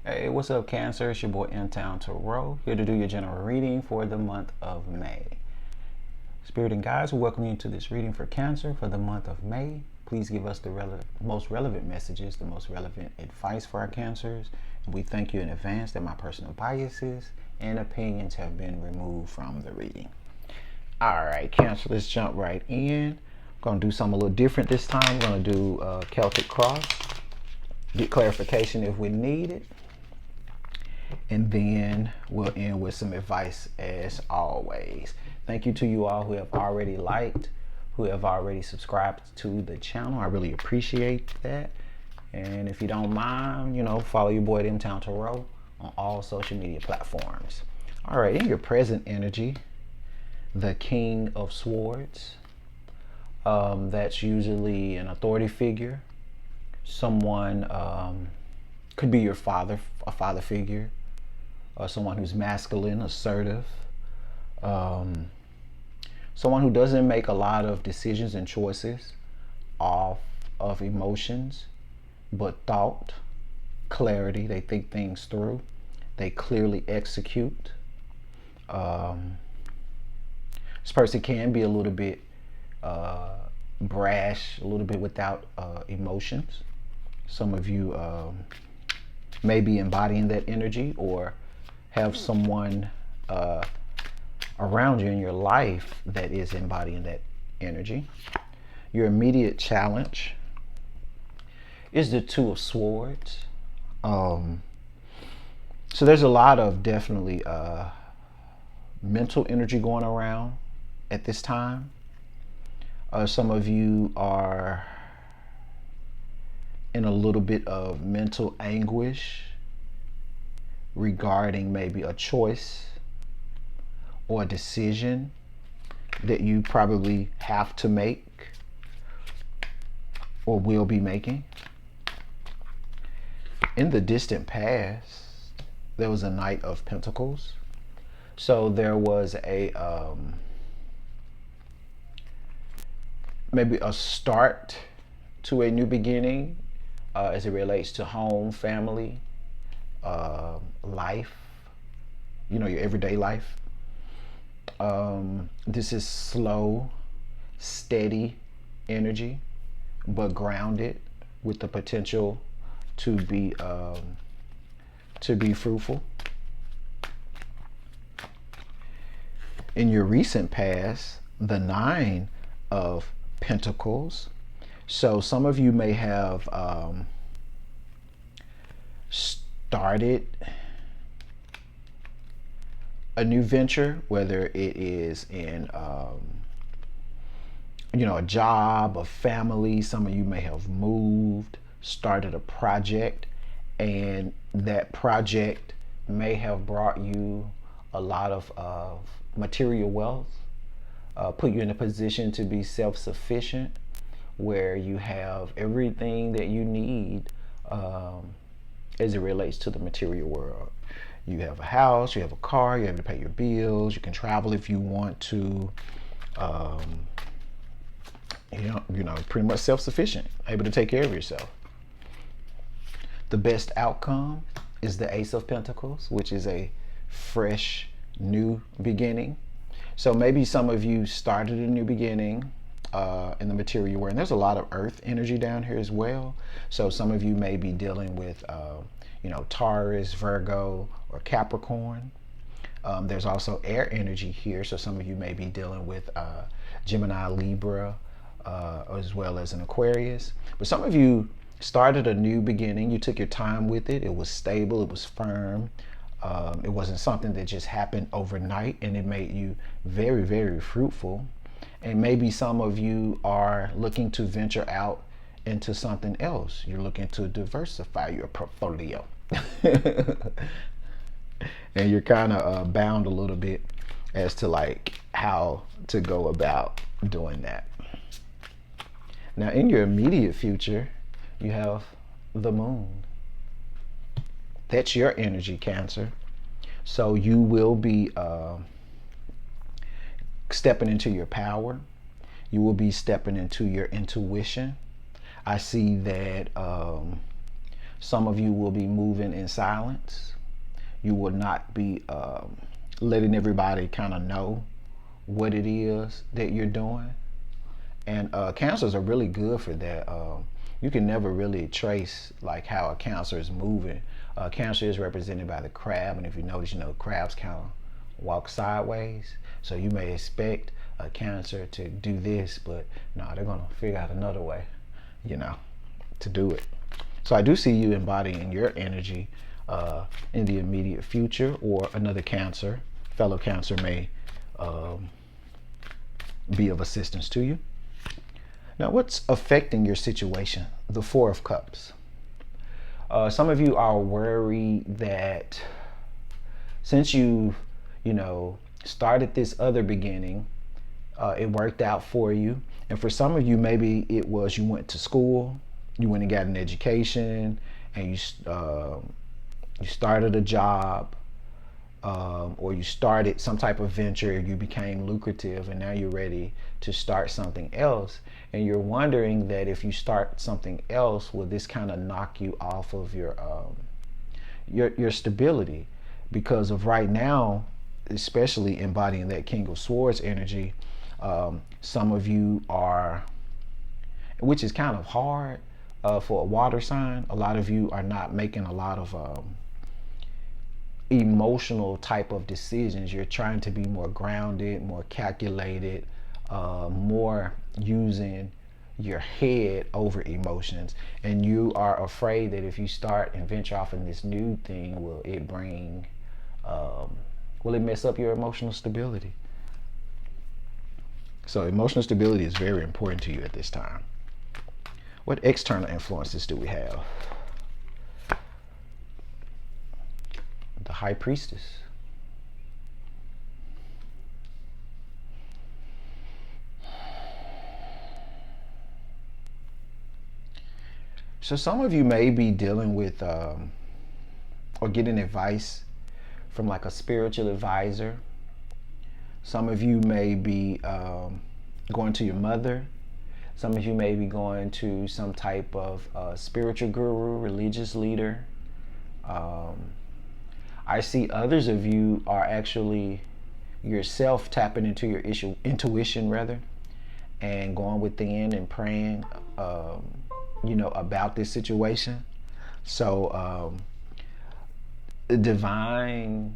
Hey, what's up, Cancer? It's your boy MTownTarot, here to do your general reading for the month of May. Spirit and guides will welcome you to this reading for Cancer for the month of May. Please give us the most relevant messages, the most relevant advice for our Cancers. And we thank you in advance that my personal biases and opinions have been removed from the reading. All right, Cancer, let's jump right in. I'm going to do something a little different this time. I'm going to do Celtic Cross, get clarification if we need it. And then we'll end with some advice as always. Thank you to you all who have already liked, who have already subscribed to the channel. I really appreciate that. And if you don't mind, follow your boy MTownTarot on all social media platforms. All right, in your present energy, the King of Swords. That's usually an authority figure. Someone could be your father, a father figure. Someone who's masculine, assertive, someone who doesn't make a lot of decisions and choices off of emotions, but thought, clarity. They think things through. They clearly execute. This person can be a little bit brash, a little bit without emotions. Some of you may be embodying that energy or have someone around you in your life that is embodying that energy. Your immediate challenge is the Two of Swords. So there's a lot of definitely mental energy going around at this time. Some of you are in a little bit of mental anguish regarding maybe a choice or a decision that you probably have to make or will be making. In the distant past, there was a Knight of Pentacles. So there was a maybe a start to a new beginning as it relates to home, family, life, your everyday life. This is slow, steady energy, but grounded with the potential to be fruitful. In your recent past, the Nine of Pentacles. So some of you may have started a new venture, whether it is in a job, a family. Some of you may have moved, started a project, and that project may have brought you a lot of material wealth, put you in a position to be self-sufficient, where you have everything that you need as it relates to the material world. You have a house, you have a car, you have to pay your bills, you can travel if you want to. Pretty much self-sufficient, able to take care of yourself. The best outcome is the Ace of Pentacles, which is a fresh, new beginning. So maybe some of you started a new beginning in the material world. And there's a lot of earth energy down here as well. So some of you may be dealing with, Taurus, Virgo, or Capricorn. There's also air energy here. So some of you may be dealing with Gemini, Libra, as well as an Aquarius. But some of you started a new beginning. You took your time with it. It was stable. It was firm. It wasn't something that just happened overnight, and it made you very, very fruitful. And maybe some of you are looking to venture out into something else. You're looking to diversify your portfolio. And you're kind of bound a little bit as to how to go about doing that. Now, in your immediate future, you have the Moon. That's your energy, Cancer. So you will be stepping into your power. You will be stepping into your intuition. I see that Some of you will be moving in silence. You will not be letting everybody kind of know what it is that you're doing. And cancers are really good for that. You can never really trace like how a cancer is moving. Cancer is represented by the crab, and if you notice, crabs kind of walk sideways. So you may expect a cancer to do this, but no, they're gonna figure out another way, to do it. So I do see you embodying your energy in the immediate future, or another fellow cancer may be of assistance to you. Now, what's affecting your situation? The Four of Cups. Some of you are worried that since you started this other beginning, it worked out for you. And for some of you, maybe it was you went to school, you went and got an education, and you started a job, or you started some type of venture, you became lucrative, and now you're ready to start something else. And you're wondering that if you start something else, will this kind of knock you off of your stability? Because of right now, especially embodying that King of Swords energy, some of you are, which is kind of hard for a water sign, a lot of you are not making a lot of emotional type of decisions. You're trying to be more grounded, more calculated, more using your head over emotions. And you are afraid that if you start and venture off in this new thing, will it mess up your emotional stability? So emotional stability is very important to you at this time. What external influences do we have? The High Priestess. So some of you may be dealing with or getting advice from like a spiritual advisor. Some of you may be going to your mother. Some of you may be going to some type of spiritual guru, religious leader. I see others of you are actually yourself tapping into your intuition rather, and going within and praying about this situation. So the divine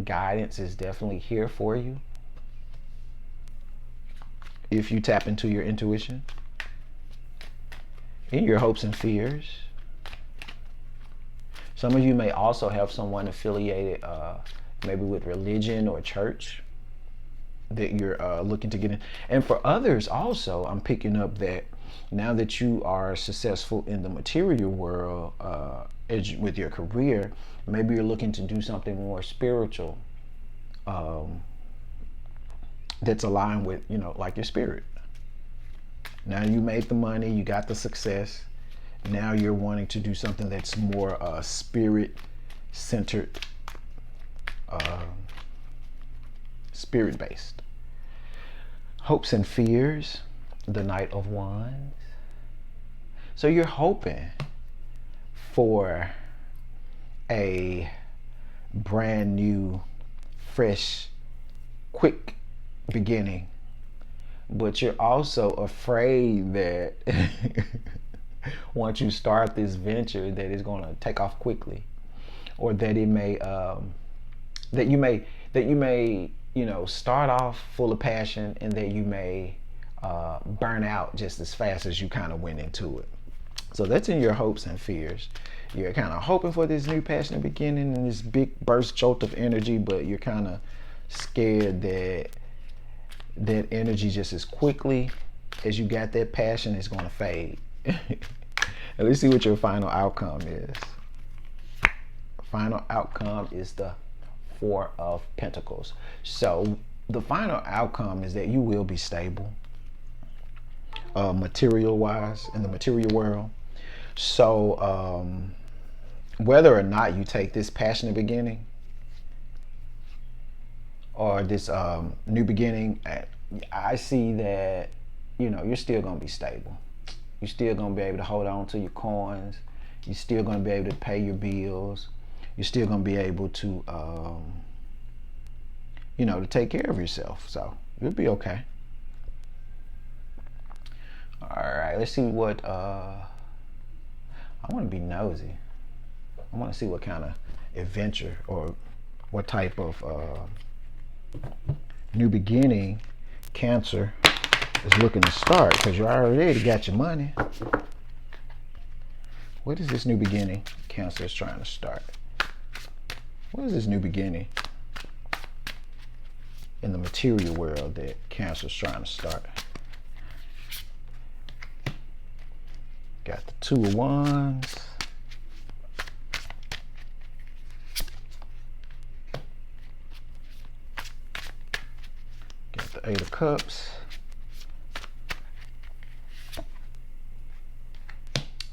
guidance is definitely here for you if you tap into your intuition, in your hopes and fears. Some of you may also have someone affiliated maybe with religion or church that you're looking to get in. And for others also, I'm picking up that now that you are successful in the material world with your career, maybe you're looking to do something more spiritual that's aligned with, like your spirit. Now you made the money, you got the success. Now you're wanting to do something that's more spirit-centered, spirit-based. Hopes and fears, the Knight of Wands. So you're hoping for a brand new, fresh, quick beginning, but you're also afraid that once you start this venture that it's going to take off quickly, or that it may that you may start off full of passion, and that you may burn out just as fast as you kind of went into it. So that's in your hopes and fears. You're kind of hoping for this new passionate beginning and this big burst jolt of energy, but you're kind of scared that that energy just as quickly as you got that passion is going to fade. And let's see what your final outcome is. Final outcome is the Four of Pentacles. So the final outcome is that you will be stable, material wise, in the material world. So whether or not you take this passionate beginning or this new beginning, I see that you're still going to be stable. You're still going to be able to hold on to your coins. You're still going to be able to pay your bills. You're still going to be able to, you know, to take care of yourself. So you'll be okay. All right, let's see what, I want to be nosy. I want to see what kind of adventure or what type of new beginning Cancer is looking to start, because you already got your money. What is this new beginning Cancer is trying to start? What is this new beginning in the material world that Cancer is trying to start? Got the 2 of Wands. Got the 8 of Cups.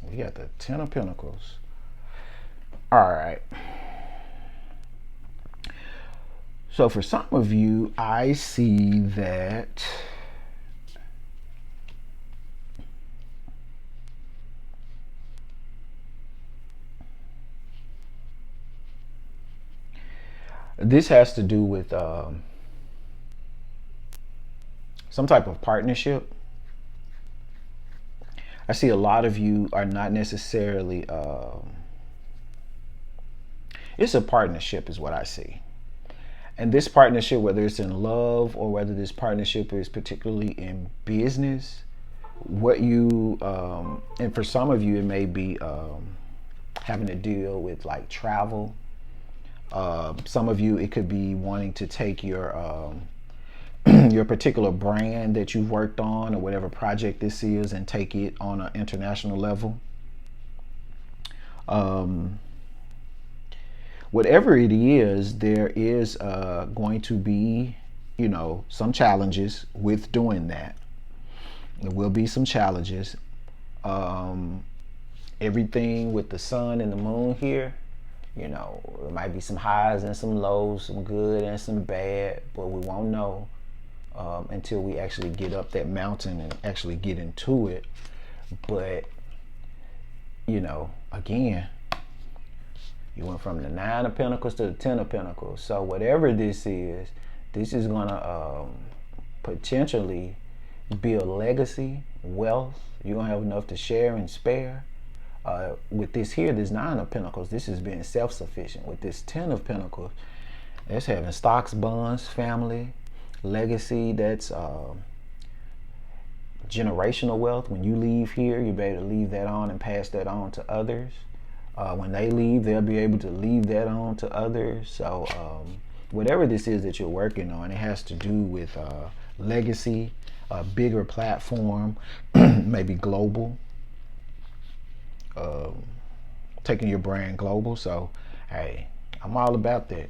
We got the 10 of Pentacles. All right. So for some of you, I see that this has to do with some type of partnership. I see a lot of you are not necessarily, it's a partnership is what I see. And this partnership, whether it's in love or whether this partnership is particularly in business, what you, and for some of you, it may be having to deal with like travel. Some of you, it could be wanting to take your your particular brand that you've worked on or whatever project this is and take it on an international level. Whatever it is, there is going to be, you know, some challenges with doing that. There will be some challenges. Everything with the sun and the moon here, you know, there might be some highs and some lows, some good and some bad, but we won't know until we actually get up that mountain and actually get into it. But, you know, again, you went from the 9 of Pentacles to the 10 of Pentacles. So whatever this is going to potentially build legacy, wealth. You're going to have enough to share and spare. With this here, this 9 of Pentacles, this is being self-sufficient. With this 10 of Pentacles, that's having stocks, bonds, family, legacy. That's generational wealth. When you leave here, you'll be able to leave that on and pass that on to others. When they leave, they'll be able to leave that on to others. So whatever this is that you're working on, it has to do with legacy, a bigger platform, maybe global, taking your brand global. So, hey, I'm all about that.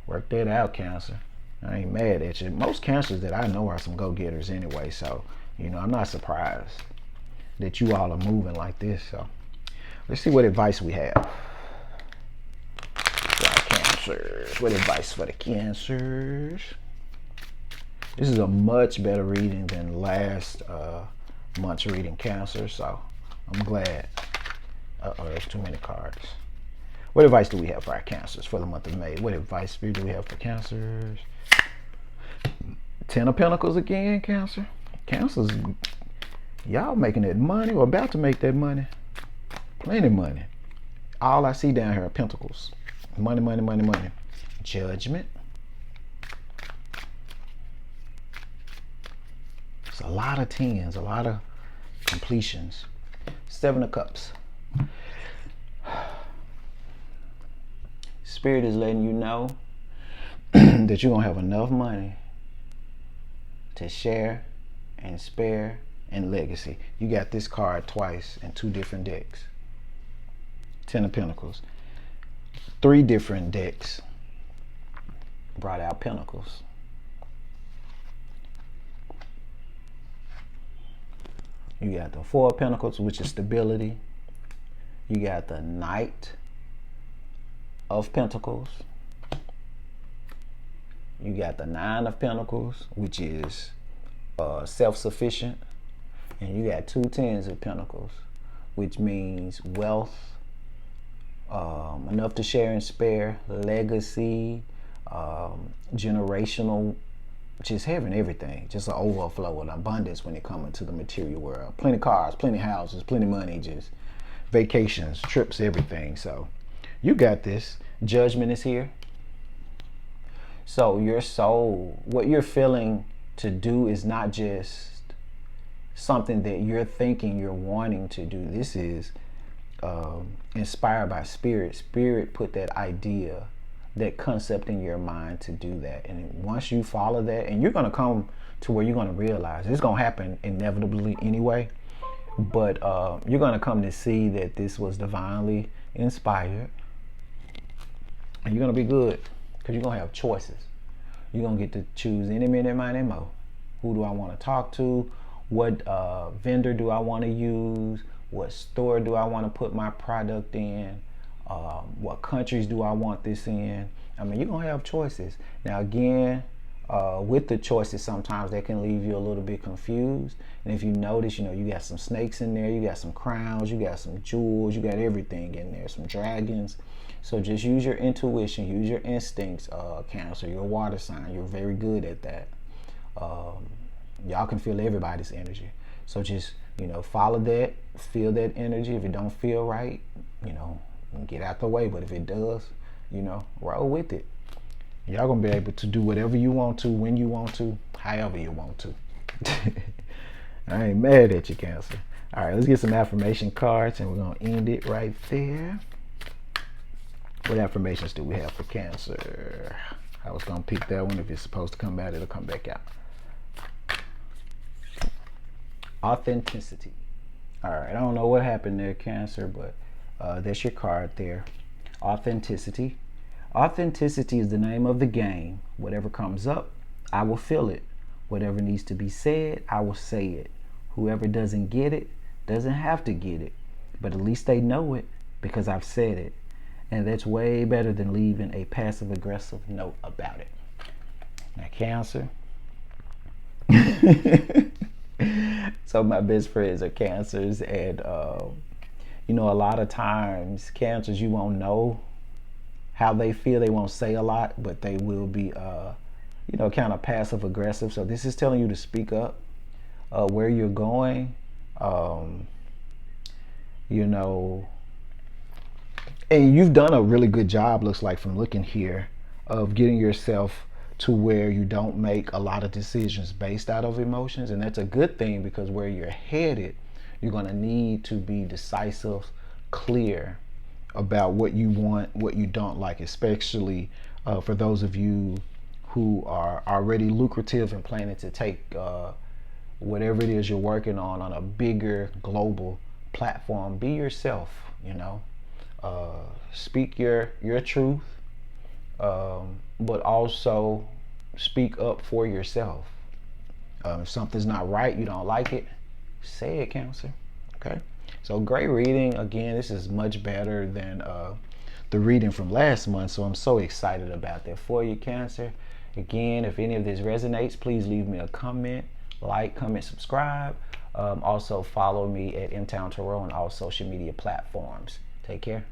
Work that out, Cancer. I ain't mad at you. Most Cancers that I know are some go-getters anyway. So, you know, I'm not surprised that you all are moving like this. So, let's see what advice we have for our Cancers. What advice for the Cancers? This is a much better reading than last month's reading, Cancer. So I'm glad. Uh-oh, there's too many cards. What advice do we have for our Cancers for the month of May? What advice do we have for Cancers? 10 of Pentacles again, Cancer. Cancers, y'all making that money or about to make that money. Plenty of money. All I see down here are Pentacles. Money, money, money, money. Judgment. It's a lot of 10s, a lot of completions. 7 of Cups. Spirit is letting you know that you're going to have enough money to share and spare and legacy. You got this card twice in 2 different decks. 10 of Pentacles. 3 different decks brought out Pentacles. You got the 4 of Pentacles, which is stability. You got the Knight of Pentacles. You got the 9 of Pentacles, which is self-sufficient. And you got 2 10s of Pentacles, which means wealth, enough to share and spare, legacy, generational, just having everything, just an overflow and abundance when it comes to the material world. Plenty of cars, plenty of houses, plenty of money, just vacations, trips, everything. So you got this. Judgment is here. So your soul, what you're feeling to do is not just something that you're thinking you're wanting to do. This is inspired by spirit. Spirit put that idea, that concept in your mind to do that. And once you follow that, and you're going to come to where you're going to realize it's going to happen inevitably anyway, but you're going to come to see that this was divinely inspired, and you're going to be good because you're going to have choices. You're going to get to choose any minute, money, mo. Who do I want to talk to? What vendor do I want to use? What store do I want to put my product in? What countries do I want this in? I mean, you're going to have choices. Now, again, with the choices, sometimes that can leave you a little bit confused. And if you notice, you know, you got some snakes in there, you got some crowns, you got some jewels, you got everything in there, some dragons. So just use your intuition, use your instincts, Cancer, your water sign. You're very good at that. Y'all can feel everybody's energy. So just, you know, follow that, feel that energy. If it don't feel right, you know, get out the way. But if it does, you know, roll with it. Y'all gonna be able to do whatever you want to, when you want to, however you want to. I ain't mad at you, Cancer. All right, let's get some affirmation cards, and we're gonna end it right there. What affirmations do we have for Cancer? I was gonna pick that one. If it's supposed to come out, it'll come back out. Authenticity. All right, I don't know what happened there, Cancer, but that's your card there. Authenticity. Authenticity is the name of the game. Whatever comes up, I will feel it. Whatever needs to be said, I will say it. Whoever doesn't get it doesn't have to get it, but at least they know it because I've said it. And that's way better than leaving a passive-aggressive note about it. Now, Cancer. So my best friends are Cancers, and you know, a lot of times Cancers, you won't know how they feel. They won't say a lot, but they will be you know, kind of passive aggressive. So this is telling you to speak up where you're going, you know, and you've done a really good job, looks like, from looking here, of getting yourself to where you don't make a lot of decisions based out of emotions. And that's a good thing, because where you're headed, you're going to need to be decisive, clear about what you want, what you don't like, especially for those of you who are already lucrative and planning to take whatever it is you're working on a bigger global platform. Be yourself, you know, speak your truth, but also speak up for yourself. If something's not right, you don't like it, say it, Cancer. Okay, so great reading. Again, this is much better than the reading from last month, so I'm so excited about that for you, Cancer. Again, if any of this resonates, please leave me a comment, like, comment, subscribe. Also follow me at MTownTarot on all social media platforms. Take care.